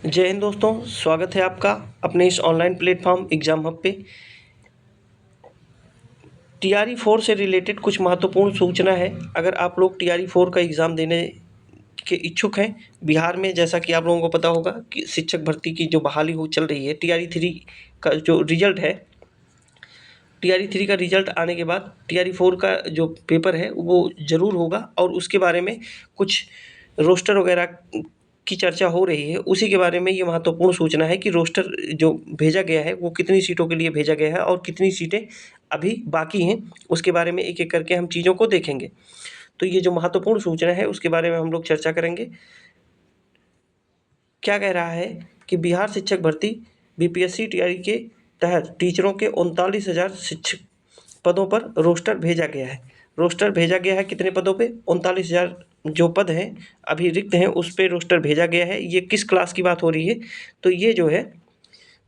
जय हिंद दोस्तों, स्वागत है आपका अपने इस ऑनलाइन प्लेटफॉर्म एग्ज़ाम हब पे। टीआरई 4 से रिलेटेड कुछ महत्वपूर्ण सूचना है। अगर आप लोग टीआरई 4 का एग्ज़ाम देने के इच्छुक हैं, बिहार में जैसा कि आप लोगों को पता होगा कि शिक्षक भर्ती की जो बहाली हो चल रही है, टीआरई 3 का जो रिज़ल्ट है, टीआरई 3 का रिज़ल्ट आने के बाद टीआरई 4 का जो पेपर है वो ज़रूर होगा और उसके बारे में कुछ रोस्टर वगैरह की चर्चा हो रही है। उसी के बारे में ये महत्वपूर्ण सूचना है कि रोस्टर जो भेजा गया है वो कितनी सीटों के लिए भेजा गया है और कितनी सीटें अभी बाकी हैं, उसके बारे में एक-एक करके हम चीज़ों को देखेंगे। तो ये जो महत्वपूर्ण सूचना है उसके बारे में हम लोग चर्चा करेंगे। क्या कह रहा है कि बिहार शिक्षक भर्ती बीपीएससी टीआरई के तहत टीचरों के 39,000 शिक्षक पदों पर रोस्टर भेजा गया है। रोस्टर भेजा गया है कितने पदों पे? 39,000 जो पद हैं अभी रिक्त हैं उस पे रोस्टर भेजा गया है। ये किस क्लास की बात हो रही है? तो ये जो है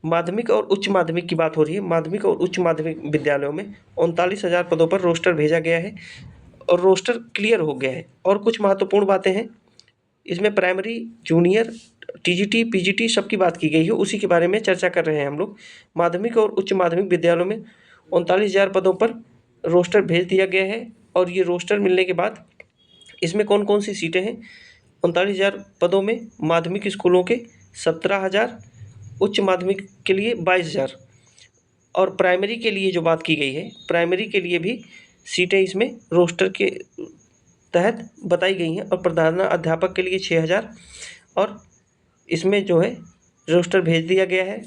माध्यमिक और उच्च माध्यमिक की बात हो रही है। माध्यमिक और उच्च माध्यमिक विद्यालयों में 39,000 पदों पर रोस्टर भेजा गया है और रोस्टर क्लियर हो गया है। और कुछ महत्वपूर्ण बातें हैं इसमें, प्राइमरी, जूनियर, टीजीटी, पीजीटी सबकी बात की गई है, उसी के बारे में चर्चा कर रहे हैं हम लोग। माध्यमिक और उच्च माध्यमिक विद्यालयों में 39,000 पदों पर रोस्टर भेज दिया गया है और ये रोस्टर मिलने के बाद इसमें कौन-कौन सी सीटें हैं? 39,000 पदों में माध्यमिक स्कूलों के 17,000, उच्च माध्यमिक के लिए 22,000 और प्राइमरी के लिए जो बात की गई है, प्राइमरी के लिए भी सीटें इसमें रोस्टर के तहत बताई गई हैं और प्रधानाध्यापक के लिए 6,000 और इसमें जो है रोस्टर भेज दिया गया है।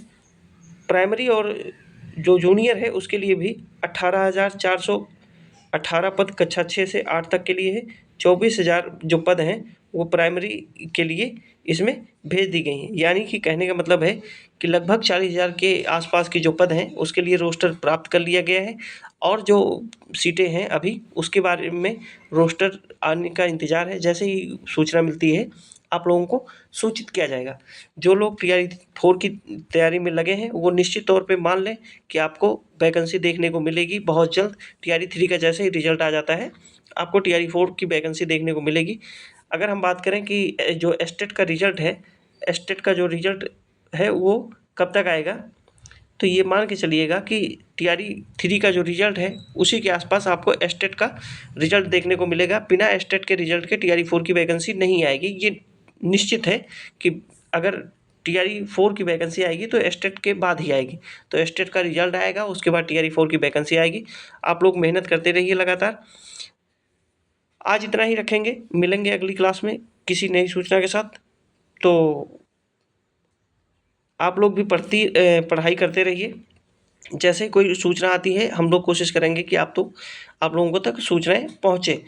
प्राइमरी और जो जूनियर है उसके लिए भी 18,418 पद कक्षा 6 से 8 तक के लिए है। 24,000 जो पद हैं वो प्राइमरी के लिए इसमें भेज दी गई हैं। यानी कि कहने का मतलब है कि लगभग 40,000 के आसपास के जो पद हैं उसके लिए रोस्टर प्राप्त कर लिया गया है और जो सीटें हैं अभी उसके बारे में रोस्टर आने का इंतज़ार है। जैसे ही सूचना मिलती है आप लोगों को सूचित किया जाएगा। जो लोग टीआरई 4 की तैयारी में लगे हैं वो निश्चित तौर पे मान लें कि आपको वैकेंसी देखने को मिलेगी बहुत जल्द। टीआरई 3 का जैसे ही रिजल्ट आ जाता है आपको टीआरई 4 की वैकेंसी देखने को मिलेगी। अगर हम बात करें कि जो एस्टेट का रिजल्ट है, एस्टेट का जो रिजल्ट है वो कब तक आएगा, तो ये मान के चलिएगा कि टीआरई 3 का जो रिजल्ट है उसी के आसपास आपको एस्टेट का रिजल्ट देखने को मिलेगा। बिना एस्टेट के रिजल्ट के टीआरई 4 की वैकेंसी नहीं आएगी। ये निश्चित है कि अगर टीआरई 4 की वैकेंसी आएगी तो एस्टेट के बाद ही आएगी। तो एस्टेट का रिजल्ट आएगा उसके बाद टीआरई 4 की वैकेंसी आएगी। आप लोग मेहनत करते रहिए लगातार। आज इतना ही रखेंगे, मिलेंगे अगली क्लास में किसी नई सूचना के साथ। तो आप लोग भी पढ़ाई करते रहिए। जैसे ही कोई सूचना आती है हम लोग कोशिश करेंगे कि आप लोगों को तक सूचनाएँ पहुँचे।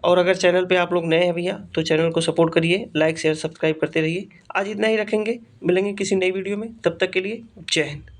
और अगर चैनल पे आप लोग नए हैं भैया तो चैनल को सपोर्ट करिए, लाइक शेयर सब्सक्राइब करते रहिए। आज इतना ही रखेंगे, मिलेंगे किसी नई वीडियो में, तब तक के लिए जय हिंद।